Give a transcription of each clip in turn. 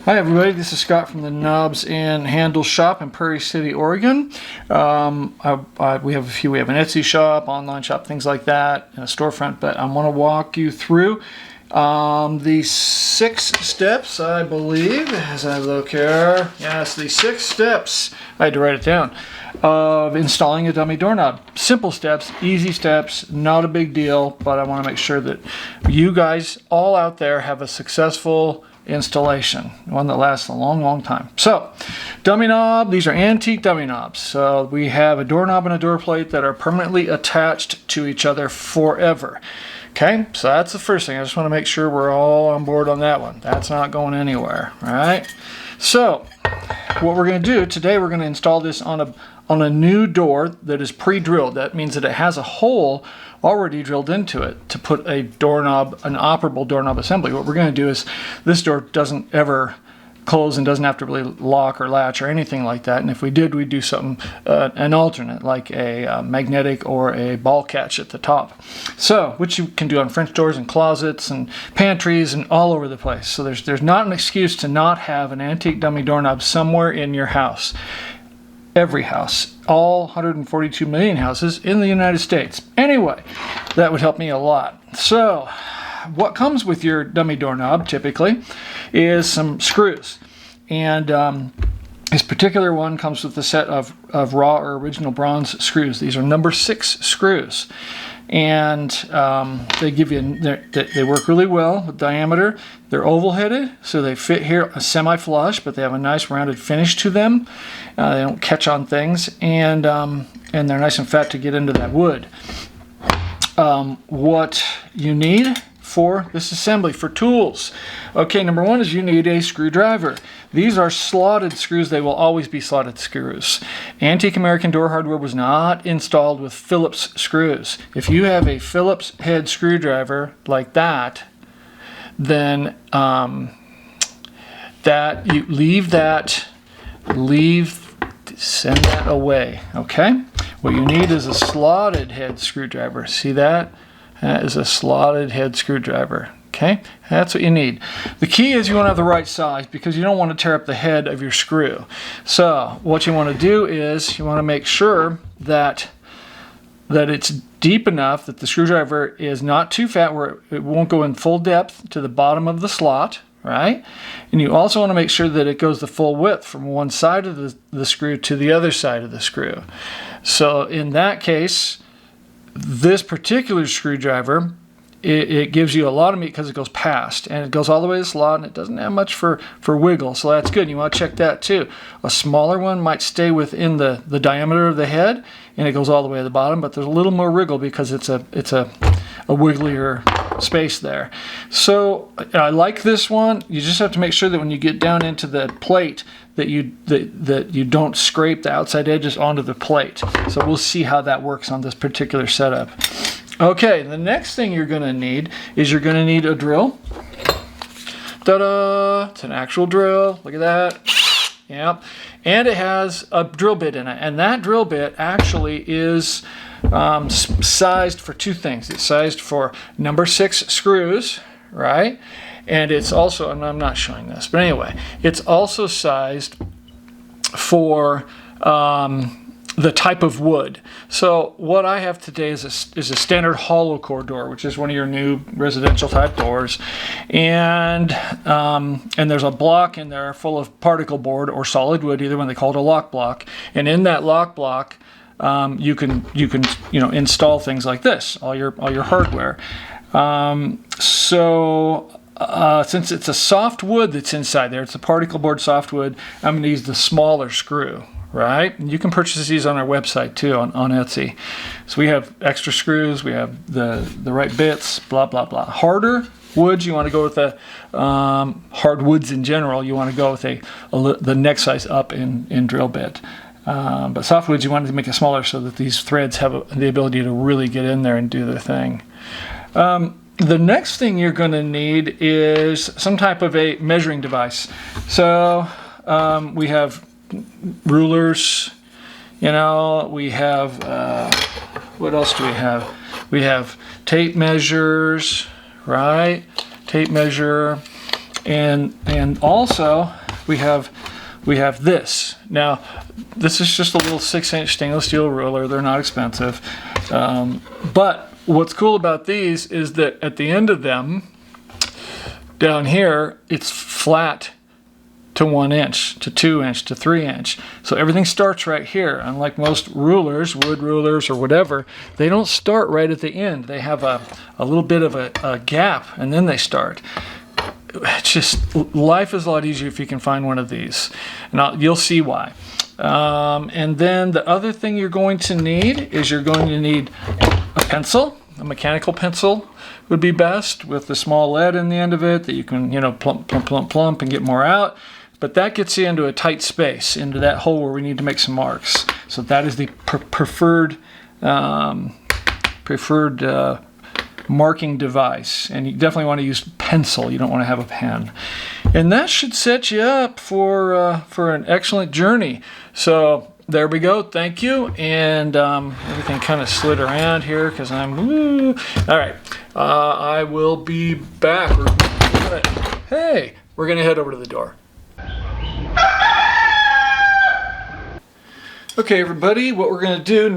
Hi everybody, this is Scott from the Knobs and Handles shop in Prairie City, Oregon. We have an Etsy shop, online shop, things like that, and a storefront, but I want to walk you through the 6 steps, I believe, as I look here. Yes, the 6 steps, I had to write it down, of installing a dummy doorknob. Simple steps, easy steps, not a big deal, but I want to make sure that you guys all out there have a successful installation, one that lasts a long time. So, dummy knob, these are antique dummy knobs. So we have a doorknob and a door plate that are permanently attached to each other forever. Okay, so that's the first thing. I just want to make sure we're all on board on that one. That's not going anywhere, all right? So, what we're going to do today, we're going to install this on a new door that is pre-drilled. That means that it has a hole already drilled into it to put a doorknob, an operable doorknob assembly. What we're going to do is, this door doesn't ever close and doesn't have to really lock or latch or anything like that. And if we did, we'd do something, an alternate, like a magnetic or a ball catch at the top. So, which you can do on French doors and closets and pantries and all over the place. So there's not an excuse to not have an antique dummy doorknob somewhere in your house. Every house, all 142 million houses in the United States. Anyway, that would help me a lot. So, what comes with your dummy doorknob typically is some screws. And this particular one comes with a set of raw or original bronze screws. These are number 6 screws. And they give you, they work really well with diameter. They're oval headed, so they fit here semi-flush, but they have a nice rounded finish to them. They don't catch on things, and they're nice and fat to get into that wood. What you need for this assembly, for tools. Okay, number 1 is you need a screwdriver. These are slotted screws. They will always be slotted screws. Antique American door hardware was not installed with Phillips screws. If you have a Phillips head screwdriver like that, then send that away, okay? What you need is a slotted head screwdriver. See that? That is a slotted head screwdriver. Okay, that's what you need. The key is you want to have the right size because you don't want to tear up the head of your screw. So what you want to do is you want to make sure that it's deep enough that the screwdriver is not too fat where it won't go in full depth to the bottom of the slot, right? And you also want to make sure that it goes the full width from one side of the screw to the other side of the screw. So in that case, this particular screwdriver, it gives you a lot of meat because it goes past, and it goes all the way to the slot, and it doesn't have much for wiggle, so that's good. You want to check that too. A smaller one might stay within the diameter of the head, and it goes all the way to the bottom, but there's a little more wiggle because it's a wigglier space there. So I like this one. You just have to make sure that when you get down into the plate that you don't scrape the outside edges onto the plate. So we'll see how that works on this particular setup. Okay, the next thing you're going to need is you're going to need a drill. Ta-da! It's an actual drill. Look at that. Yep. And it has a drill bit in it. And that drill bit actually is sized for 2 things. It's sized for number 6 screws, right? And it's also, and I'm not showing this, but anyway, it's also sized for the type of wood. So what I have today is a standard hollow core door, which is one of your new residential type doors, and there's a block in there full of particle board or solid wood, either one. They call it a lock block, and in that lock block you can install things like this, all your hardware. Since it's a soft wood that's inside there, it's a particle board soft wood, I'm going to use the smaller screw. Right? And you can purchase these on our website too, on Etsy. So we have extra screws, we have the right bits, blah, blah, blah. Harder woods, you want to go with the hard woods in general, you want to go with the next size up in drill bit. But soft woods, you want to make it smaller so that these threads have the ability to really get in there and do their thing. The next thing you're going to need is some type of a measuring device. So we have rulers, you know, we have, what else do we have? We have tape measures, right? Tape measure, and also we have this. Now, this is just a little 6-inch stainless steel ruler. They're not expensive. But what's cool about these is that at the end of them, down here, it's flat to 1 inch, to 2 inch, to 3 inch. So everything starts right here. Unlike most rulers, wood rulers or whatever, they don't start right at the end. They have a little bit of a gap, and then they start. It's just, life is a lot easier if you can find one of these. And you'll see why. And then the other thing you're going to need is you're going to need a pencil. A mechanical pencil would be best with the small lead in the end of it that you can, you know, plump, plump, plump, plump and get more out. But that gets you into a tight space, into that hole where we need to make some marks. So that is the preferred marking device. And you definitely want to use pencil. You don't want to have a pen. And that should set you up for an excellent journey. So there we go. Thank you. And everything kind of slid around here because I'm... Woo. All right. I will be back. We're going to head over to the door. Okay, everybody, what we're going to do,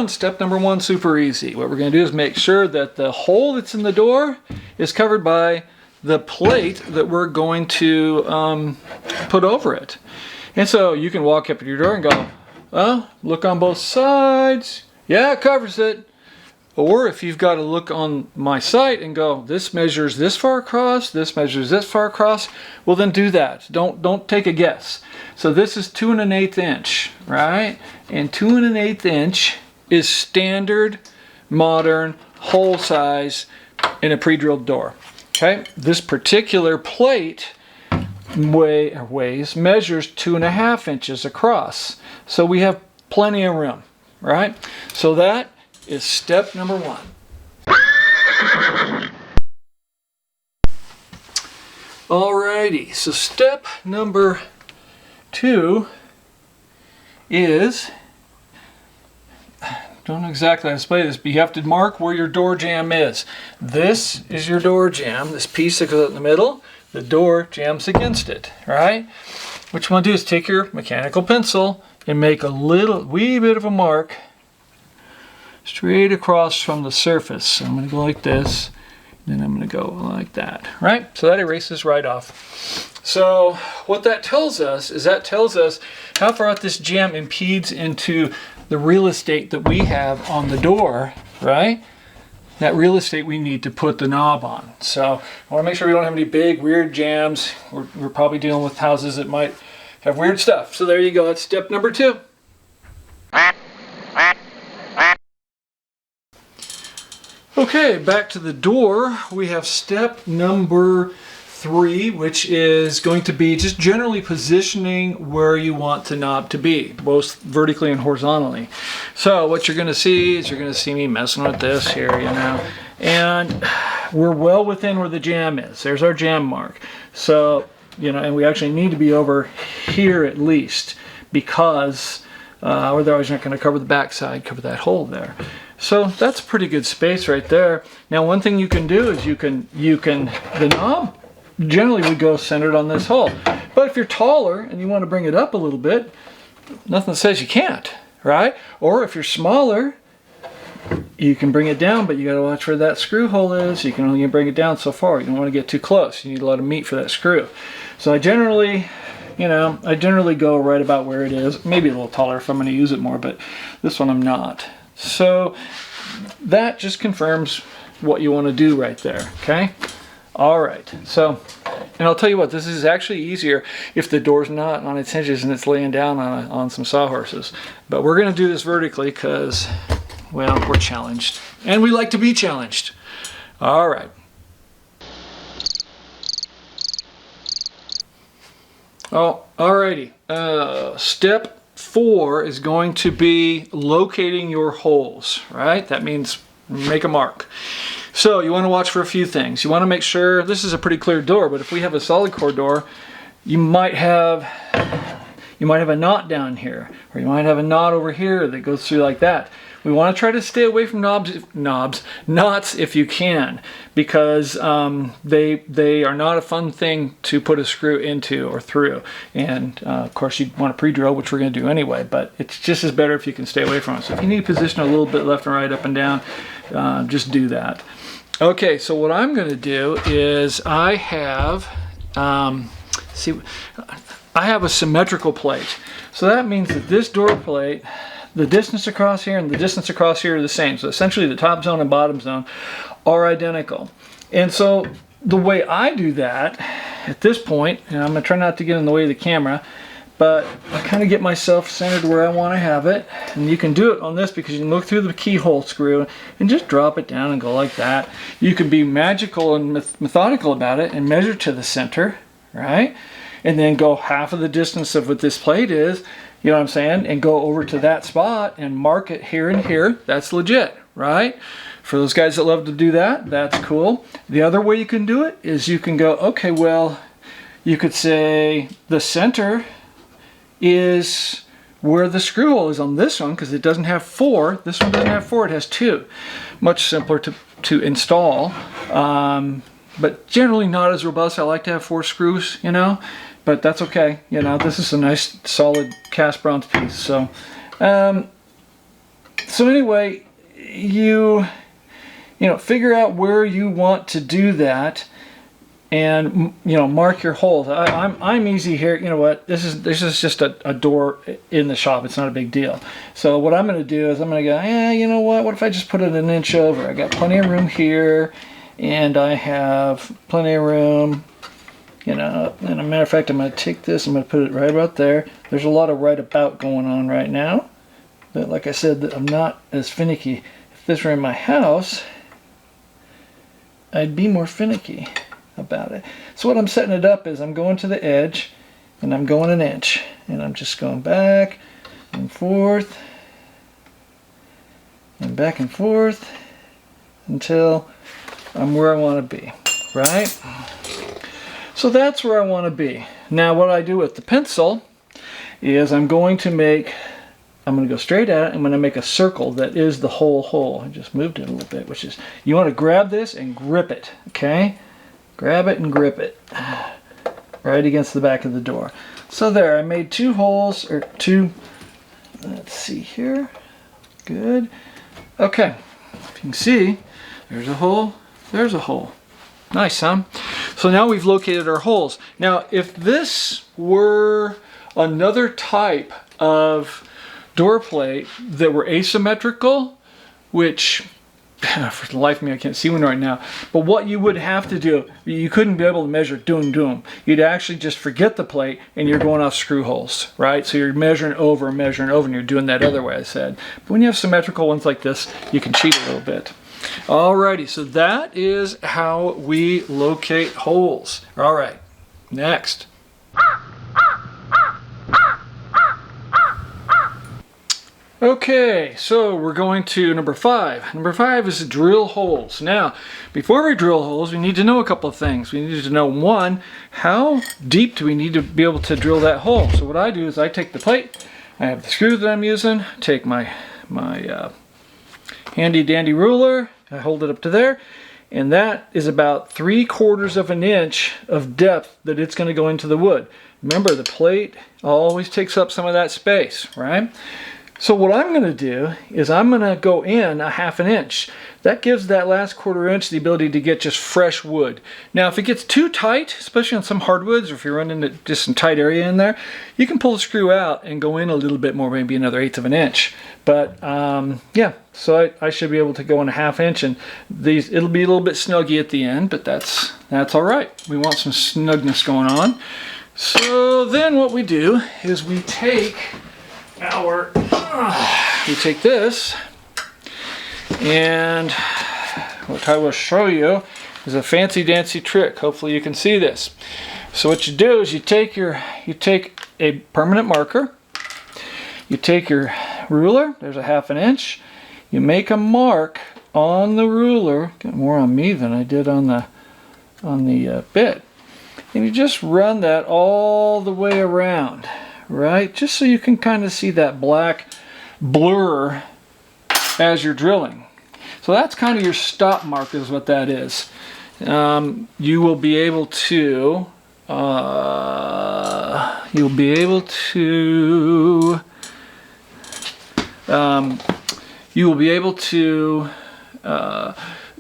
step number one, super easy. What we're going to do is make sure that the hole that's in the door is covered by the plate that we're going to put over it. And so you can walk up to your door and go, well, look on both sides. Yeah, it covers it. Or if you've got to look on my site and go, this measures this far across, this measures this far across, well then do that. Don't take a guess. So this is 2 1/8 inch, right? And 2 1/8 inch is standard, modern, hole size in a pre-drilled door. Okay, this particular plate measures 2 1/2 inches across. So we have plenty of room, right? So that is step number one. Alrighty, so step number 2 is, don't know exactly how to display this, but you have to mark where your door jamb is. This is your door jamb, this piece that goes in the middle, the door jambs against it, right? What you want to do is take your mechanical pencil and make a wee bit of a mark straight across from the surface. So I'm going to go like this, then I'm going to go like that, right? So that erases right off. So what that tells us is how far out this jamb impedes into the real estate that we have on the door, right? That real estate we need to put the knob on. So I want to make sure we don't have any big weird jambs. We're probably dealing with houses that might have weird stuff. So there you go, that's step number 2. Okay, back to the door. We have step number 3, which is going to be just generally positioning where you want the knob to be, both vertically and horizontally. So what you're going to see is me messing with this here, you know, and we're well within where the jamb is. There's our jamb mark. So, you know, and we actually need to be over here at least because otherwise you're not going to cover the backside, cover that hole there. So that's pretty good space right there. Now one thing you can do is the knob generally would go centered on this hole. But if you're taller and you want to bring it up a little bit, nothing says you can't, right? Or if you're smaller, you can bring it down, but you got to watch where that screw hole is. You can only bring it down so far. You don't want to get too close. You need a lot of meat for that screw. So I generally go right about where it is. Maybe a little taller if I'm going to use it more, but this one I'm not. So that just confirms what you want to do right there, okay? All right, so, and I'll tell you what, this is actually easier if the door's not on its hinges and it's laying down on some sawhorses. But we're going to do this vertically because, well, we're challenged. And we like to be challenged. All right. Oh, alrighty. Step 4 is going to be locating your holes, right? That means make a mark. So you want to watch for a few things. You want to make sure, this is a pretty clear door, but if we have a solid core door, you might have a knot down here, or you might have a knot over here that goes through like that. We want to try to stay away from knots if you can, because they are not a fun thing to put a screw into or through. And of course you want to pre-drill, which we're going to do anyway, but it's just as better if you can stay away from it. So if you need to position a little bit left and right, up and down, just do that. Okay, so what I'm going to do is I have a symmetrical plate. So that means that this door plate, the distance across here and the distance across here are the same. So essentially the top zone and bottom zone are identical. And so the way I do that at this point, and I'm going to try not to get in the way of the camera, but I kind of get myself centered where I want to have it. And you can do it on this because you can look through the keyhole screw and just drop it down and go like that. You can be magical and methodical about it and measure to the center, right? And then go half of the distance of what this plate is, you know what I'm saying, and go over to that spot and mark it here and here. That's legit, right? For those guys that love to do that, that's cool. The other way you can do it is you can go, okay, well, you could say the center is where the screw hole is on this one, because it doesn't have 4. This one doesn't have 4, it has 2. Much simpler to install, but generally not as robust. I like to have 4 screws, you know, but that's okay. You know, this is a nice solid cast bronze piece. So so anyway, you know, figure out where you want to do that, and you know, mark your holes. I'm easy here. You know what? This is just a door in the shop. It's not a big deal. So what I'm going to do is I'm going to go, you know what? What if I just put it an inch over? I got plenty of room here, and I have plenty of room. You know, and a matter of fact, I'm going to take this. I'm going to put it right about there. There's a lot of right about going on right now. But like I said, I'm not as finicky. If this were in my house, I'd be more finicky about it. So what I'm setting it up is I'm going to the edge and I'm going an inch, and I'm just going back and forth and back and forth until I'm where I want to be, right? So that's where I want to be. Now what I do with the pencil is I'm going to go straight at it. I'm going to make a circle that is the whole hole. I just moved it a little bit, which is, you want to grab this and grip it, okay? Grab it and grip it right against the back of the door. So there, I made 2 holes, or 2, let's see here, good. Okay, if you can see, there's a hole, there's a hole. Nice, huh? So now we've located our holes. Now, if this were another type of door plate that were asymmetrical, which for the life of me I can't see one right now, but what you would have to do, you couldn't be able to measure doom. You'd actually just forget the plate and you're going off screw holes, right? So you're measuring over and you're doing that other way I said. But when you have symmetrical ones like this, you can cheat a little bit. Alrighty, so that is how we locate holes. Alright, next. Okay, so we're going to number 5. Number 5 is drill holes. Now, before we drill holes, we need to know a couple of things. We need to know, 1, how deep do we need to be able to drill that hole? So what I do is I take the plate, I have the screw that I'm using, take my handy dandy ruler, I hold it up to there, and that is about 3/4 of an inch of depth that it's going to go into the wood. Remember, the plate always takes up some of that space, right? So what I'm going to do is I'm going to go in a 1/2 inch. That gives that last 1/4 inch the ability to get just fresh wood. Now if it gets too tight, especially on some hardwoods, or if you're running into just some tight area in there, you can pull the screw out and go in a little bit more, maybe another 1/8 of an inch. But yeah, so I should be able to go in a 1/2 inch, and it'll be a little bit snuggy at the end, but that's all right. We want some snugness going on. So then what we do is we take this, and what I will show you is a fancy dancy trick. Hopefully you can see this. So what you do is you take a permanent marker, you take your ruler, there's a 1/2 inch, you make a mark on the ruler, get more on me than I did on the bit. And you just run that all the way around, right? Just so you can kind of see that black blur as you're drilling. So that's kind of your stop mark is what that is. You will be able to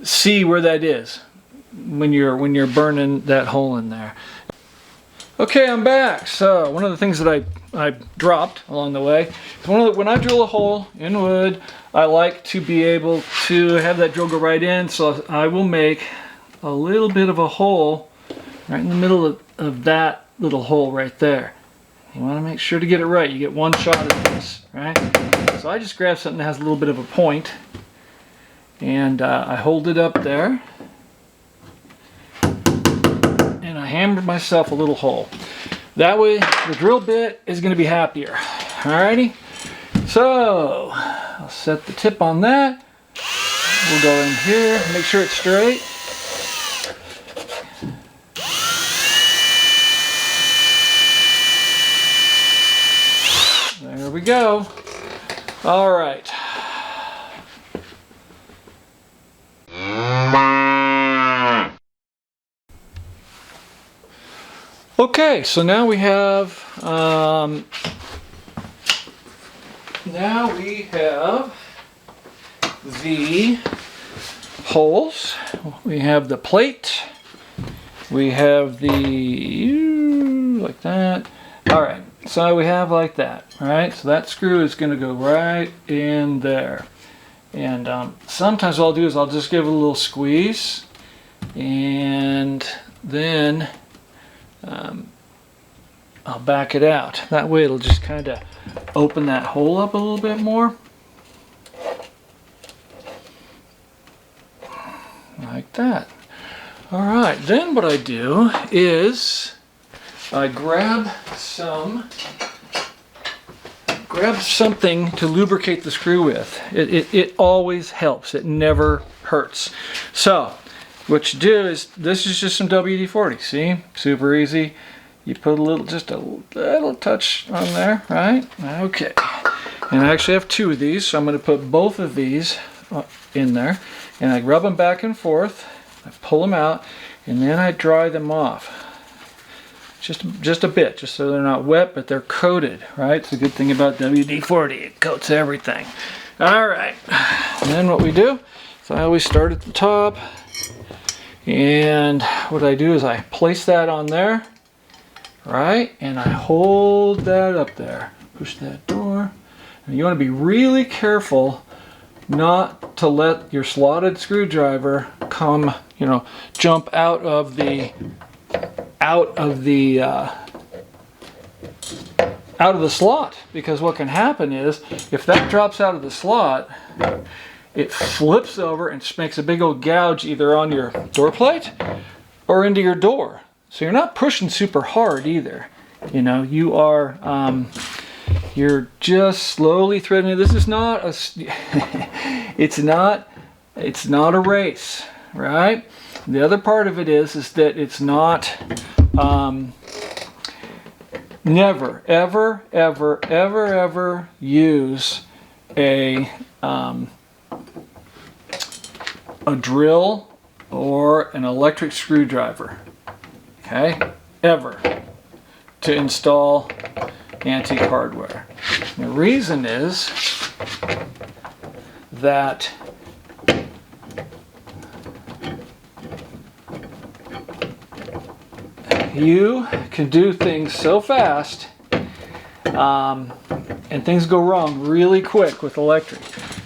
see where that is when you're burning that hole in there. Okay, I'm back. So one of the things that I dropped along the way is when I drill a hole in wood, I like to be able to have that drill go right in. So I will make a little bit of a hole right in the middle of that little hole right there. You want to make sure to get it right. You get one shot at this, right? So I just grab something that has a little bit of a point, and I hold it up there, and I hammer myself a little hole. That way the drill bit is going to be happier. Alrighty, so I'll set the tip on that. We'll go in here, make sure it's straight. There we go. All right. Okay, so now we have the holes. We have the plate. We have the like that. All right. So we have like that, right? So that screw is going to go right in there. And sometimes what I'll do is I'll just give it a little squeeze, and then I'll back it out. That way it'll just kind of open that hole up a little bit more. Like that. All right, then what I do is I grab something to lubricate the screw with. It always helps. It never hurts. So what you do is, this is just some WD-40. See, super easy. You put just a little touch on there, right? Okay. And I actually have two of these, so I'm going to put both of these in there, and I rub them back and forth. I pull them out, and then I dry them off. Just a bit, just so they're not wet, but they're coated, right? It's a good thing about WD-40, it coats everything. All right, and then what we do is I always start at the top, and what I do is I place that on there, right? And I hold that up there, push that door. And you want to be really careful not to let your slotted screwdriver come, jump out of the slot, because what can happen is if that drops out of the slot, it flips over and just makes a big old gouge either on your door plate or into your door. So you're not pushing super hard either. You are you're just slowly threading it. This is not a it's not a race, right? The other part of it is that it's not never ever use a drill or an electric screwdriver, okay, ever, to install antique hardware. The reason is that you can do things so fast and things go wrong really quick with electric.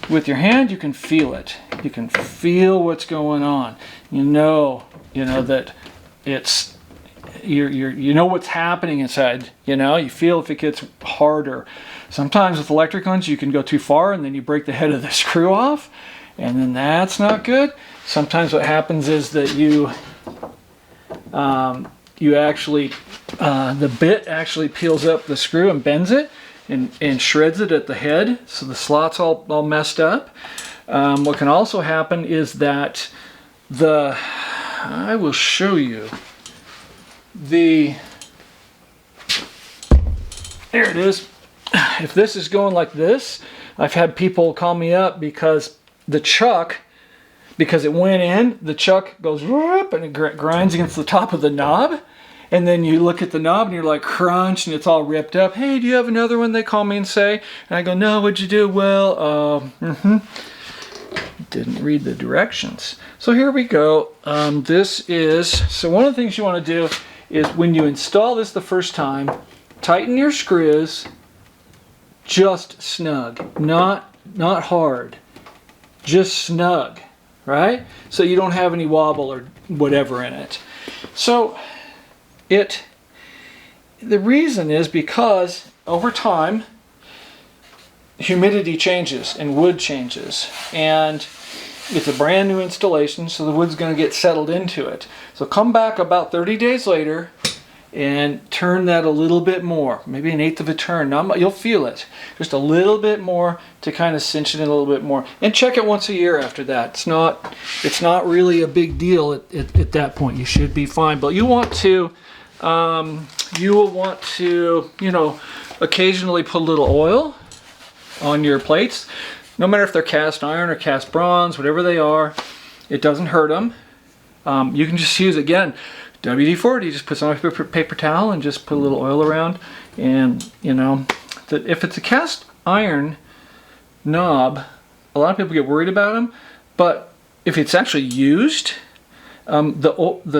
With your hand, you can feel it. You can feel what's going on. You know that it's you know what's happening inside. You feel if it gets harder. Sometimes with electric ones, you can go too far and then you break the head of the screw off, and then that's not good. Sometimes what happens is that you actually the bit actually peels up the screw and bends it and shreds it at the head, so the slot's all messed up. What can also happen is that I will show you there it is. If this is going like this, I've had people call me up because the chuck, because it went in, the chuck goes whoop, and it grinds against the top of the knob. And then you look at the knob and you're like, crunch, and it's all ripped up. Hey, do you have another one? They call me and say. And I go, no, what'd you do? Well, didn't read the directions. So here we go. So one of the things you want to do is when you install this the first time, tighten your screws just snug, not hard, just snug, right? So you don't have any wobble or whatever in it. So the reason is because over time humidity changes and wood changes, and it's a brand new installation, so the wood's going to get settled into it. So come back about 30 days later and turn that a little bit more, maybe 1/8 of a turn. You'll feel it, just a little bit more to kind of cinch it in a little bit more, and check it once a year after that. It's not really a big deal at that point. You should be fine, but you will want to, occasionally put a little oil on your plates, no matter if they're cast iron or cast bronze, whatever they are. It doesn't hurt them. You can just use, again, WD-40, just put some paper towel and just put a little oil around. And if it's a cast iron knob, a lot of people get worried about them, but if it's actually used, the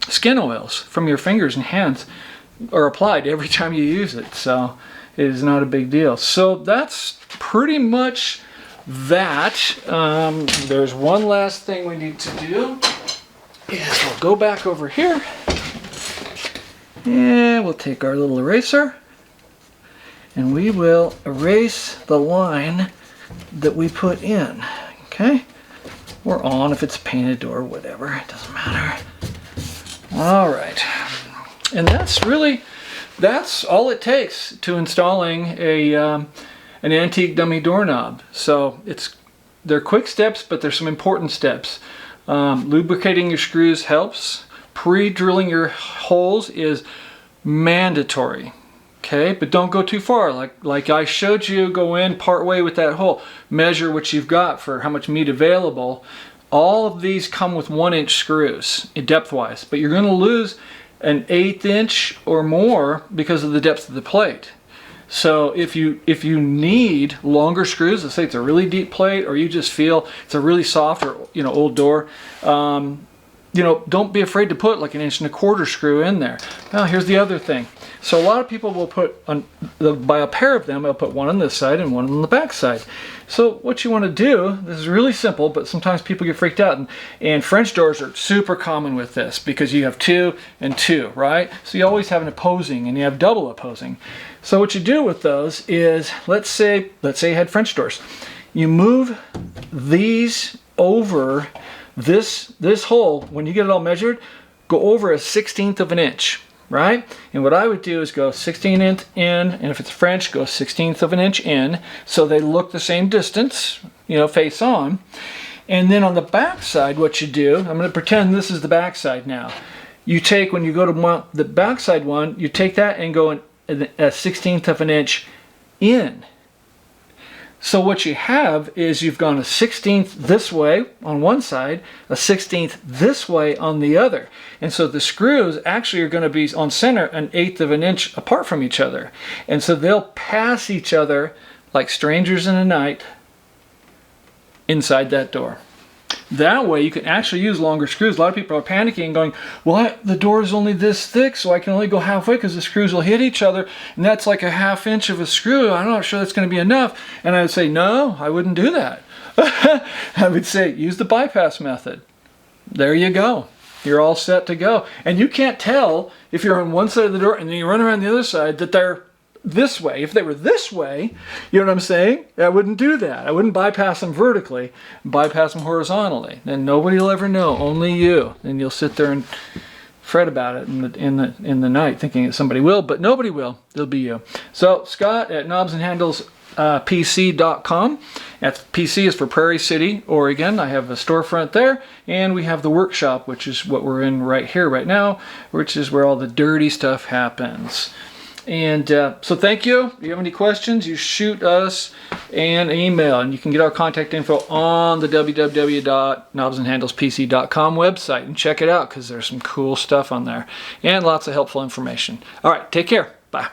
skin oils from your fingers and hands are applied every time you use it, so it is not a big deal. So that's pretty much that. There's one last thing we need to do. Is we'll go back over here and we'll take our little eraser and we will erase the line that we put in, okay? Or on if it's painted or whatever, it doesn't matter. All right, and that's all it takes to installing an antique dummy doorknob. So they're quick steps, but there's some important steps. Lubricating your screws helps. Pre-drilling your holes is mandatory, okay? But don't go too far. Like I showed you, go in part way with that hole. Measure what you've got for how much meat available. All of these come with 1-inch screws, depth-wise, but you're going to lose an 1/8 inch or more because of the depth of the plate. So if you need longer screws, let's say it's a really deep plate, or you just feel it's a really soft or old door, don't be afraid to put like 1.25 inch screw in there. Now here's the other thing. So a lot of people will buy a pair of them. They'll put one on this side and one on the back side. So what you want to do, this is really simple, but sometimes people get freaked out, and French doors are super common with this because you have 2 and 2, right? So you always have an opposing and you have double opposing. So what you do with those is, let's say you had French doors. You move these over this hole. When you get it all measured, go over 1/16 of an inch, right? And what I would do is go 1/16 inch in, and if it's French, go 1/16 of an inch in, so they look the same distance, face on. And then on the back side, what you do, I'm going to pretend this is the back side now. You take, when you go to mount the back side one, you take that and go 1/16 of an inch in. So what you have is you've gone 1/16 this way on one side, 1/16 this way on the other. And so the screws actually are going to be on center 1/8 of an inch apart from each other. And so they'll pass each other like strangers in the night inside that door. That way you can actually use longer screws. A lot of people are panicking and going, well, the door is only this thick, so I can only go halfway because the screws will hit each other, and that's like 1/2 inch of a screw. I'm not sure that's going to be enough. And I would say, no, I wouldn't do that. I would say, use the bypass method. There you go. You're all set to go. And you can't tell if you're on one side of the door and then you run around the other side that they're this way. If they were this way, you know what I'm saying? I wouldn't do that. I wouldn't bypass them vertically, bypass them horizontally. Then nobody will ever know, only you. And you'll sit there and fret about it in the night thinking that somebody will, but nobody will. It'll be you. So Scott at Knobs and Handles PC.com. That's PC is for Prairie City, Oregon. I have a storefront there, and we have the workshop, which is what we're in right here, right now, which is where all the dirty stuff happens. And so thank you. If you have any questions, you shoot us an email, and you can get our contact info on the www.knobsandhandlespc.com website and check it out because there's some cool stuff on there and lots of helpful information. All right, take care. Bye.